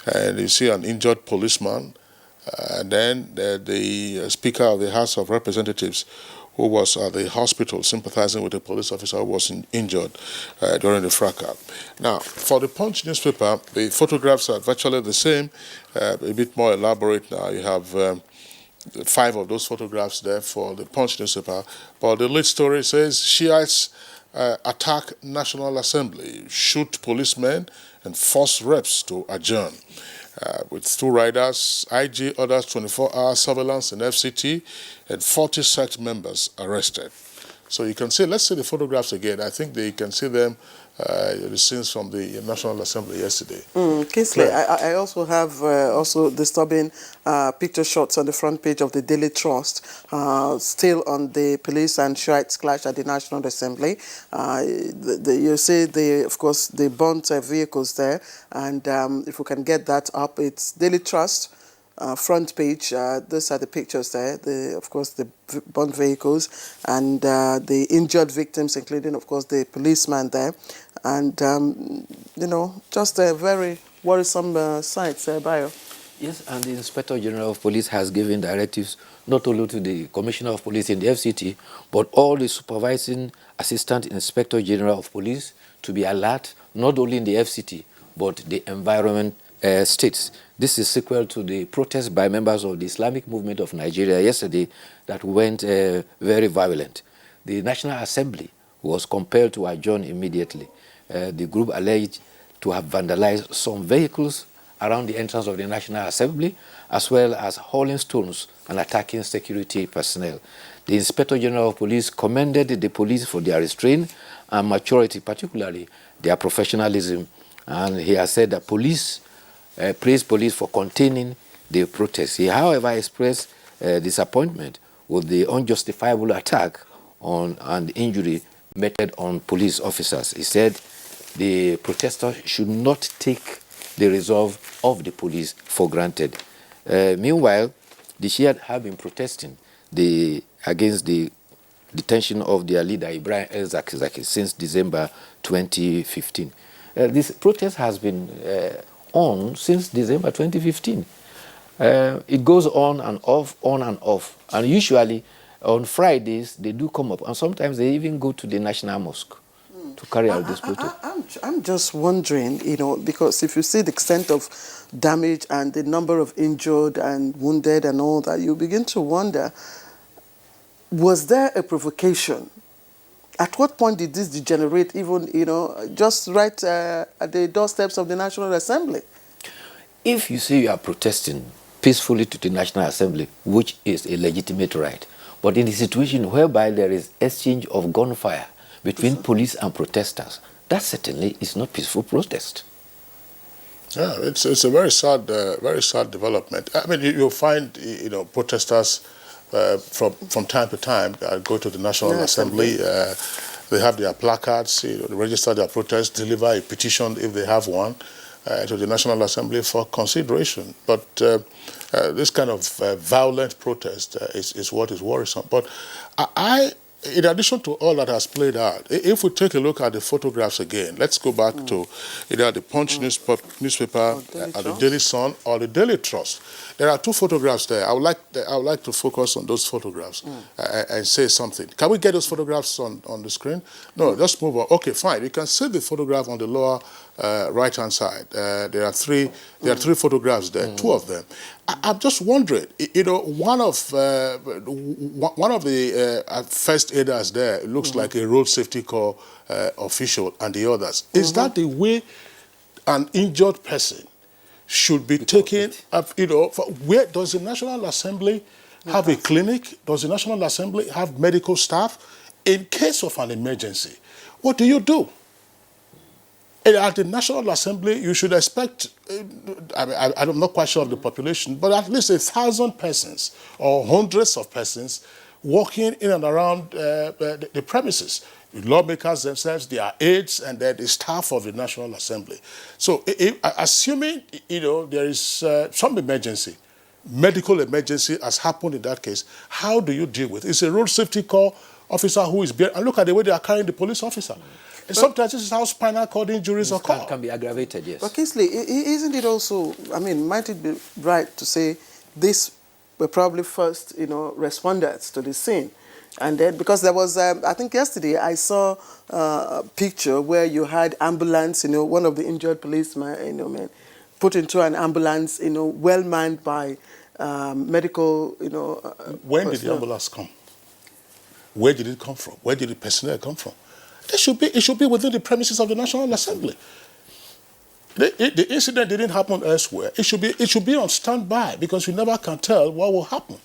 and you see an injured policeman, and then the Speaker of the House of Representatives, who was at the hospital sympathizing with a police officer who was injured during the fracas. Now, for the Punch newspaper, the photographs are virtually the same, a bit more elaborate now. You have 5 of those photographs there for the Punch newspaper. But the lead story says, Shiites attack National Assembly, shoot policemen, and force reps to adjourn. With 2 riders, IG orders 24-hour surveillance in FCT, and 40 sect members arrested. So you can see, let's see the photographs again. I think you can see them, the scenes from the National Assembly yesterday. Kingsley, I also have also disturbing picture shots on the front page of the Daily Trust, still on the police and Shiites clash at the National Assembly. You see, of course, they burnt vehicles there, and if we can get that up, it's Daily Trust. Front page, these are the pictures there, of course, the burnt vehicles and the injured victims, including, of course, the policeman there. And, you know, just a very worrisome sight, Bayo. Yes, and the Inspector General of Police has given directives not only to the Commissioner of Police in the FCT, but all the supervising Assistant Inspector General of Police to be alert, not only in the FCT, but the environment states. This is sequel to the protest by members of the Islamic Movement of Nigeria yesterday that went very violent. The National Assembly was compelled to adjourn immediately. The group alleged to have vandalized some vehicles around the entrance of the National Assembly, as well as hauling stones and attacking security personnel. The Inspector General of Police commended the police for their restraint and maturity, particularly their professionalism, and he has said that praised police for containing the protests. He, however, expressed disappointment with the unjustifiable attack and injury meted on police officers. He said the protesters should not take the resolve of the police for granted. Meanwhile, the Shiites have been protesting against the detention of their leader, Ibrahim El-Zakzaky, since December 2015. This protest has been on since December 2015. It goes on and off, and usually on Fridays they do come up, and sometimes they even go to the National Mosque to carry out this protest. I'm just wondering, you know, because if you see the extent of damage and the number of injured and wounded and all that, you begin to wonder, was there a provocation? At what point did this degenerate even, you know, just right at the doorsteps of the National Assembly? If you say you are protesting peacefully to the National Assembly, which is a legitimate right, but in a situation whereby there is exchange of gunfire between police and protesters, that certainly is not peaceful protest. Yeah, it's a very sad development. I mean, you'll find, you know, protesters from time to time go to the National Assembly. They have their placards, you know, they register their protest, deliver a petition if they have one to the National Assembly for consideration. But this kind of violent protest is what is worrisome. But in addition to all that has played out, if we take a look at the photographs again, let's go back to either the Punch newspaper, the Daily Sun, or the Daily Trust. There are 2 photographs there. I would like to focus on those photographs and say something. Can we get those photographs on the screen? No, just move on. Okay, fine. You can see the photograph on the lower right-hand side. There are 3 photographs there, 2 of them. I'm just wondering, you know, one of the first aiders there looks like a road safety corps official, and the others. Is that the way an injured person should be taken up, you know? Where does the National Assembly have a clinic? Does the National Assembly have medical staff? In case of an emergency, what do you do? And at the National Assembly, you should expect, I'm not quite sure of the population, but at least 1,000 persons or hundreds of persons walking in and around the premises. The lawmakers themselves, their aides, and then the staff of the National Assembly. So assuming, you know, there is some emergency, medical emergency has happened in that case, how do you deal with it? It's a road safety corps officer who is behind, and look at the way they are carrying the police officer. And sometimes this is how spinal cord injuries occur. Can be aggravated, yes. But Kingsley, isn't it also, I mean, might it be right to say these were probably first, responders to the scene? And then, because there was, I think yesterday I saw a picture where you had ambulance, one of the injured policemen, man, put into an ambulance, well manned by medical, When did the ambulance come? Where did it come from? Where did the personnel come from? It should be within the premises of the National Assembly. The incident didn't happen elsewhere. It should be on standby because you never can tell what will happen.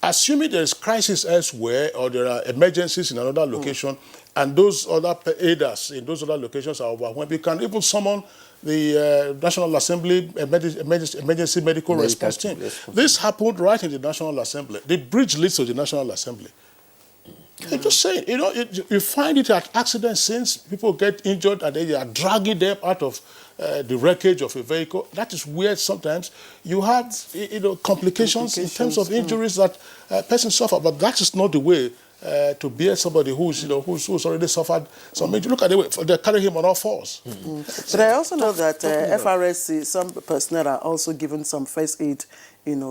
Assuming there is crisis elsewhere or there are emergencies in another location and those other aiders in those other locations are overwhelmed, you can even summon the National Assembly emergency medical response team. This happened right in the National Assembly. The bridge leads to the National Assembly. I'm just saying, you find it at accident scenes, people get injured and they are dragging them out of the wreckage of a vehicle. That is where sometimes you have, complications in terms of injuries that persons suffer. But that is not the way to bear somebody who's already suffered some injury. Look at the way they carry him on all fours. But I also know that FRSC, some personnel are also given some first aid,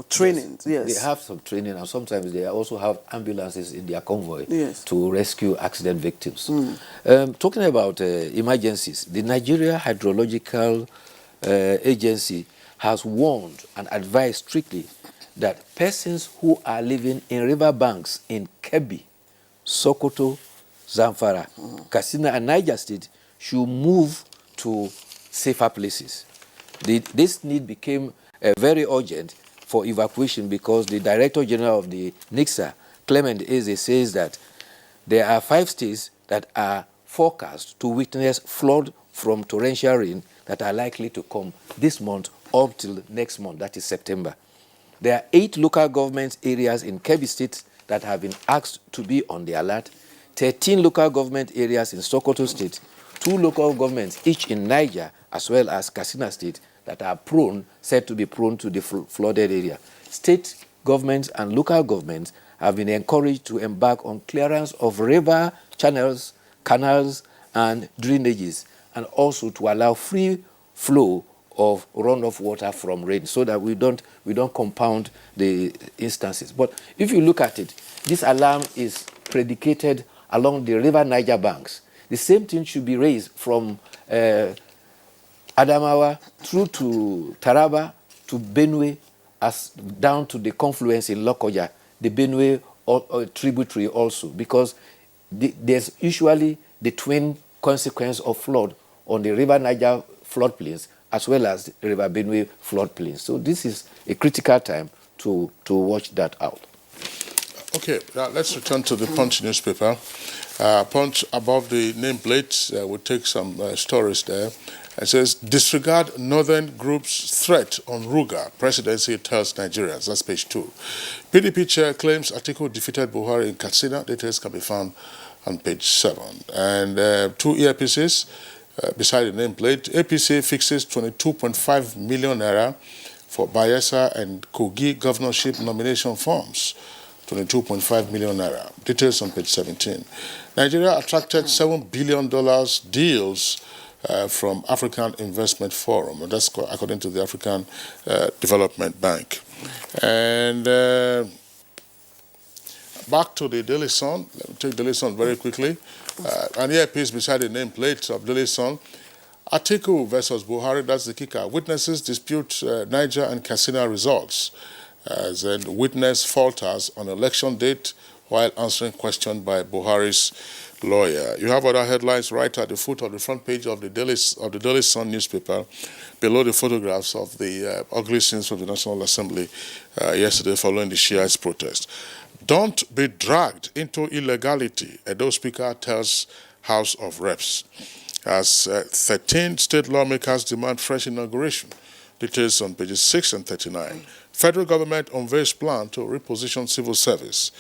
training. Yes. They have some training, and sometimes they also have ambulances in their convoy to rescue accident victims. Talking about emergencies, the Nigeria Hydrological Agency has warned and advised strictly that persons who are living in riverbanks in Kebbi, Sokoto, Zamfara, Katsina, and Niger State should move to safer places. This need became very urgent for evacuation because the Director General of the NICSA, Clement Eze, says that there are 5 states that are forecast to witness flood from torrential rain that are likely to come this month up till next month, that is September. There are 8 local government areas in Kebbi State that have been asked to be on the alert, 13 local government areas in Sokoto State, 2 local governments, each in Niger, as well as Katsina State, that are said to be prone to the flooded area. State governments and local governments have been encouraged to embark on clearance of river channels, canals, and drainages, and also to allow free flow of runoff water from rain so that we don't compound the instances. But if you look at it, this alarm is predicated along the River Niger banks. The same thing should be raised from Adamawa through to Taraba to Benue, as down to the confluence in Lokoja, the Benue tributary also, because there's usually the twin consequence of flood on the River Niger floodplains as well as the River Benue floodplains. So this is a critical time to watch that out. Okay, now let's return to the Punch newspaper. Punch, above the nameplate, we'll take some stories there. It says, disregard Northern Group's threat on Ruga. Presidency tells Nigerians. That's page 2. PDP chair claims Atiku defeated Buhari in Katsina. Details can be found on page 7. And 2 earpieces beside the nameplate. APC fixes 22.5 million naira for Bayelsa and Kogi governorship nomination forms. 22.5 million naira. Details on page 17. Nigeria attracted $7 billion deals from African Investment Forum. And that's according to the African Development Bank. And back to the Daily Sun. Let me take Daily Sun very quickly. An earpiece beside the nameplate of Daily Sun. Atiku versus Buhari, that's the kicker. Witnesses dispute Niger and Katsina results. As a witness falters on election date while answering question by Buhari's lawyer. You have other headlines right at the foot of the front page of the Daily Sun newspaper, below the photographs of the ugly scenes from the National Assembly yesterday following the Shiites protest. Don't be dragged into illegality, Edo Speaker tells House of Reps. As 13 state lawmakers demand fresh inauguration. Details on pages 6 and 39. Federal government unveils plan to reposition civil service.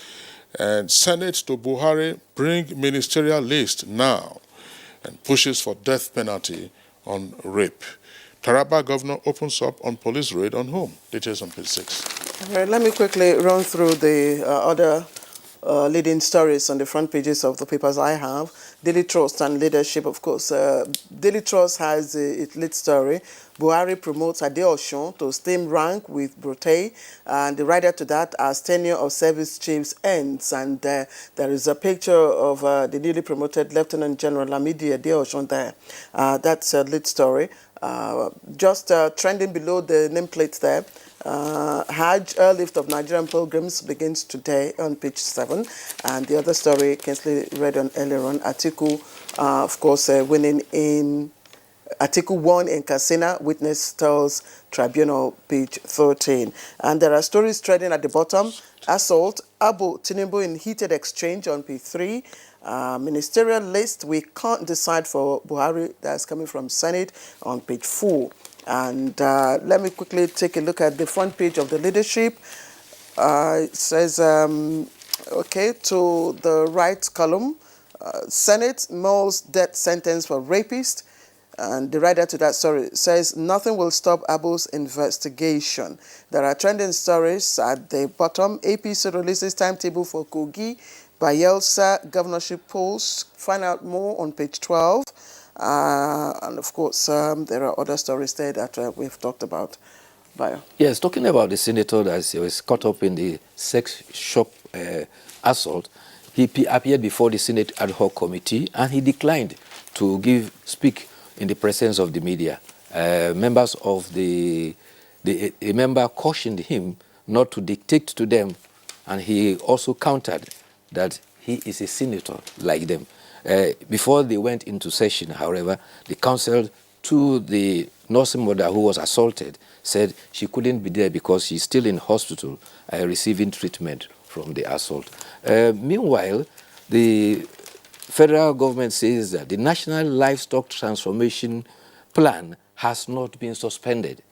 And Senate to Buhari bring ministerial list now and pushes for death penalty on rape. Taraba governor opens up on police raid on home. Details on page 6. All right, let me quickly run through the other leading stories on the front pages of the papers I have. Daily Trust and Leadership, of course. Daily Trust has its lead story. Buhari promotes Adeosun to same rank with Brute, and the rider to that as tenure of service chiefs ends. And there is a picture of the newly promoted Lieutenant General Lamidi Adeosun there. That's a lead story. Just trending below the nameplate there. Hajj airlift of Nigerian pilgrims begins today on page 7, and the other story Kingsley read on earlier on. Atiku, of course, winning in Atiku won in Katsina, witness tells Tribunal, page 13. And there are stories trending at the bottom. Assault, Abu Tinubu in heated exchange on page 3. Ministerial list, we can't decide for Buhari, that's coming from Senate on page 4. And let me quickly take a look at the front page of the Leadership. It says, okay, to the right column, Senate mulls death sentence for rapist. And the writer to that story says, nothing will stop Abu's investigation. There are trending stories at the bottom. APC releases timetable for Kogi, Bayelsa governorship polls. Find out more on page 12. And of course, there are other stories there that we've talked about. Bayo. Yes, talking about the senator that was caught up in the sex shop assault, he appeared before the Senate ad hoc committee and he declined to speak in the presence of the media. Members of a member cautioned him not to dictate to them, and he also countered that he is a senator like them. Before they went into session, however, the counsel to the nursing mother who was assaulted said she couldn't be there because she's still in hospital receiving treatment from the assault. Meanwhile, the federal government says that the National Livestock Transformation Plan has not been suspended.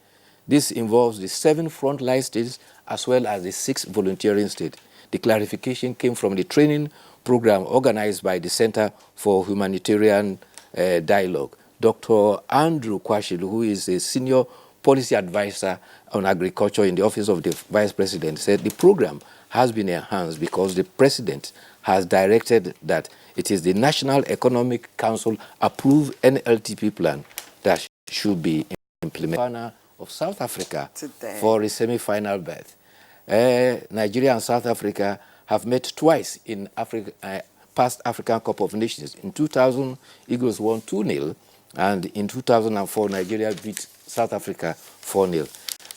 This involves the 7 frontline states as well as the 6 volunteering states. The clarification came from the training program organized by the Center for Humanitarian Dialogue. Dr. Andrew Kwashil, who is a senior policy advisor on agriculture in the office of the Vice President, said the program has been enhanced because the President has directed that it is the National Economic Council approved NLTP plan that should be implemented of South Africa today for a semi-final berth. Nigeria and South Africa have met twice in past African Cup of Nations. In 2000, Eagles won 2-0, and in 2004, Nigeria beat South Africa 4-0.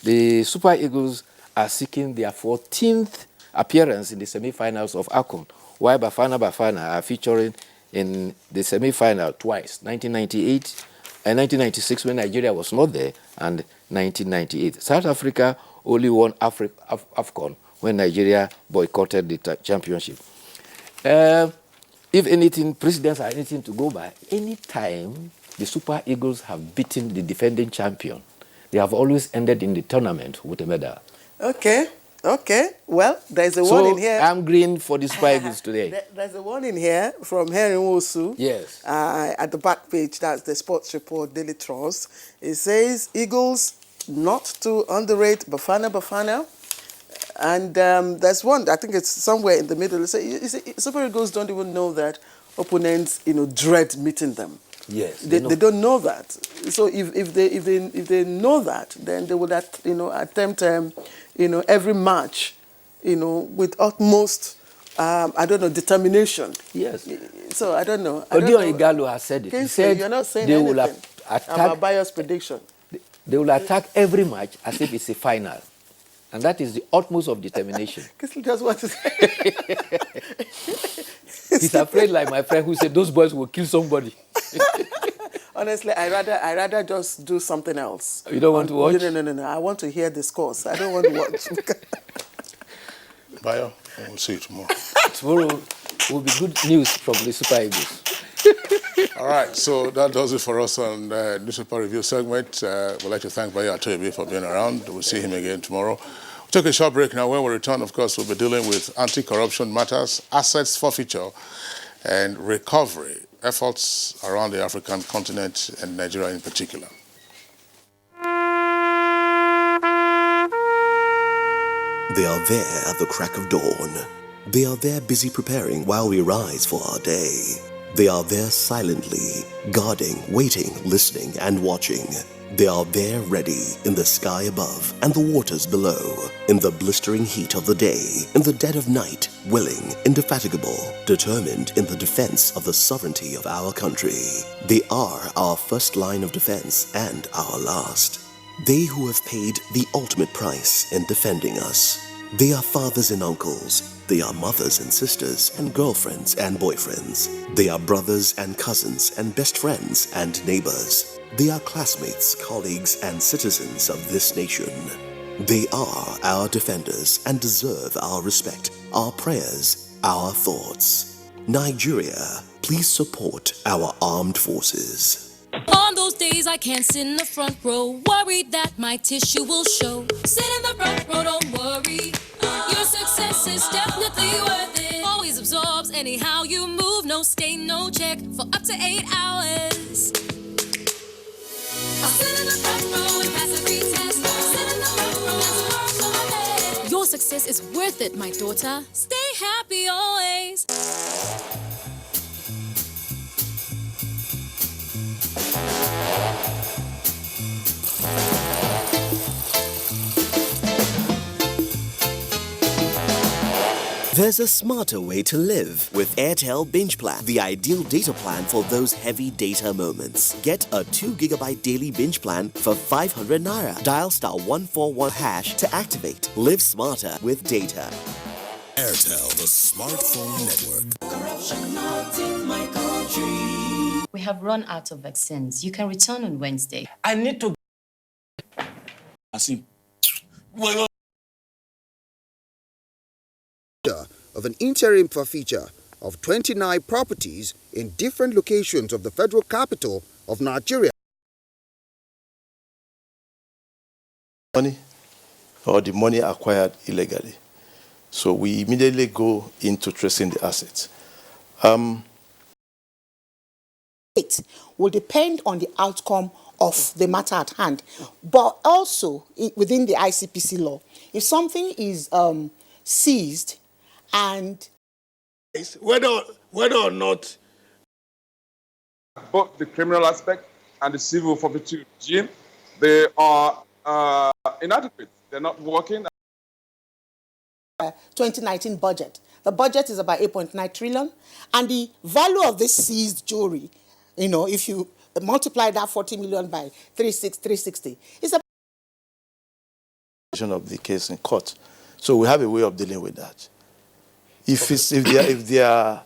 The Super Eagles are seeking their 14th appearance in the semi-finals of AFCON, while Bafana are featuring in the semi-final twice, 1998 and 1996 when Nigeria was not there, and 1998. South Africa only won AFCON when Nigeria boycotted the championship. If anything, presidents are anything to go by. Any time the Super Eagles have beaten the defending champion, they have always ended in the tournament with a medal. Okay. Well, there's a warning here. I'm green for the Super Eagles today. There's a warning here from Henry Wosu. Yes. At the back page, that's the sports report, Daily Trust. It says, Eagles not to underrate Bafana. And there's one, I think it's somewhere in the middle. You see, Super Eagles don't even know that opponents, dread meeting them. Yes, they don't know that. So if they know that, then they would attempt every match, with utmost determination. Yes. So I don't know. Odio Igalo has said it. He said you're not saying they anything will attack about Bayo's prediction. They will attack every match as if it's a final. And that is the utmost of determination. Kisley just want to say. He's afraid, like my friend who said those boys will kill somebody. Honestly, I rather just do something else. You don't want to watch? No. I want to hear the scores. I don't want to watch. Bayo, we'll see you tomorrow. Tomorrow will be good news from the Super Eagles. All right, so that does it for us on the newspaper review segment. We'd like to thank Bayo Atoyebi for being around. We'll see him again tomorrow. We'll take a short break now. When we return, of course, we'll be dealing with anti-corruption matters, assets forfeiture, and recovery efforts around the African continent and Nigeria in particular. They are there at the crack of dawn, They are there busy preparing while we rise for our day. They are there silently, guarding, waiting, listening, and watching. They are there ready in the sky above and the waters below, in the blistering heat of the day, in the dead of night, willing, indefatigable, determined in the defense of the sovereignty of our country. They are our first line of defense and our last. They who have paid the ultimate price in defending us. They are fathers and uncles. They are mothers and sisters and girlfriends and boyfriends. They are brothers and cousins and best friends and neighbors. They are classmates, colleagues, and citizens of this nation. They are our defenders and deserve our respect, our prayers, our thoughts. Nigeria, please support our armed forces. On those days I can't sit in the front row, worried that my tissue will show. Sit in the front row, don't worry. Your success is definitely worth it. Always absorbs anyhow you move. No stay, no check for up to 8 hours. I'll sit in the front row and pass every test. Sit in the front row, that's a mark on my head. Your success is worth it, my daughter. Stay happy always. There's a smarter way to live with Airtel Binge Plan, the ideal data plan for those heavy data moments. Get a 2 GB daily binge plan for 500 naira. Dial *141# to activate. Live smarter with data. Airtel, the smartphone network. Corruption not in my country. We have run out of vaccines. You can return on Wednesday. I need to. Of an interim forfeiture of 29 properties in different locations of the federal capital of Nigeria. Money or the money acquired illegally. So we immediately go into tracing the assets. It will depend on the outcome of the matter at hand, but also within the ICPC law, if something is seized and whether or not both the criminal aspect and the civil forfeiture regime, they are inadequate. They're not working. 2019 budget. The budget is about 8.9 trillion, and the value of this seized jewelry, if you multiply that 40 million by 360, it's a of the case in court. So we have a way of dealing with that. If they are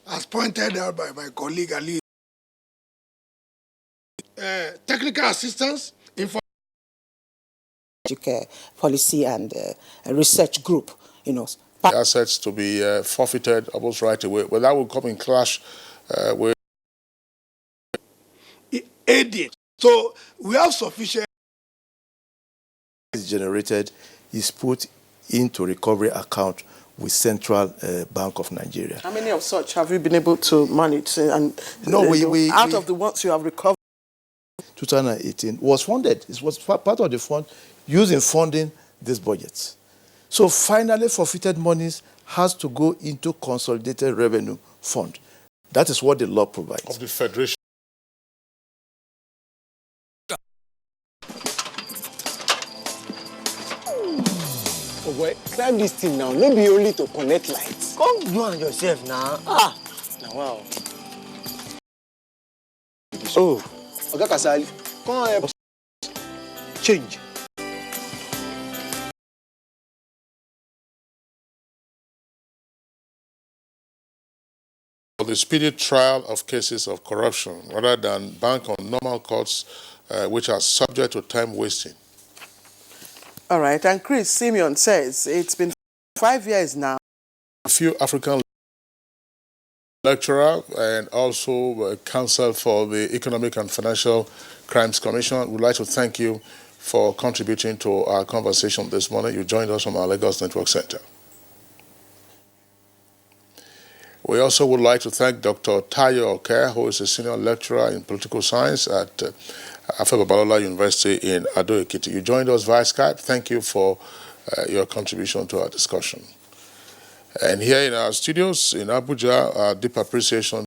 as pointed out by my colleague Ali, technical assistance, policy and research group, assets to be forfeited almost right away, but that will come in clash with aiding. So we have sufficient. Is generated is put into recovery account with Central Bank of Nigeria. How many of such have you been able to manage? And out of the ones you have recovered, 2018 was funded. It was part of the fund used in funding these budgets. So finally, forfeited monies has to go into consolidated revenue fund. That is what the law provides. Of the Federation. Oh boy, climb this thing now. No be only to connect lights. Come you and yourself now. Now wow. Oh, Oga Kasali, come help change. For the speedy trial of cases of corruption rather than bank on normal courts which are subject to time wasting. All right, and Chris Simeon says it's been 5 years now. A few African lecturer and also counsel for the Economic and Financial Crimes Commission would like to thank you for contributing to our conversation this morning. You joined us from our Lagos Network Center. We also would like to thank Dr. Tayo Oke, who is a senior lecturer in political science at Afeba Balola University in Ado Ekiti. You joined us via Skype. Thank you for your contribution to our discussion. And here in our studios in Abuja, our deep appreciation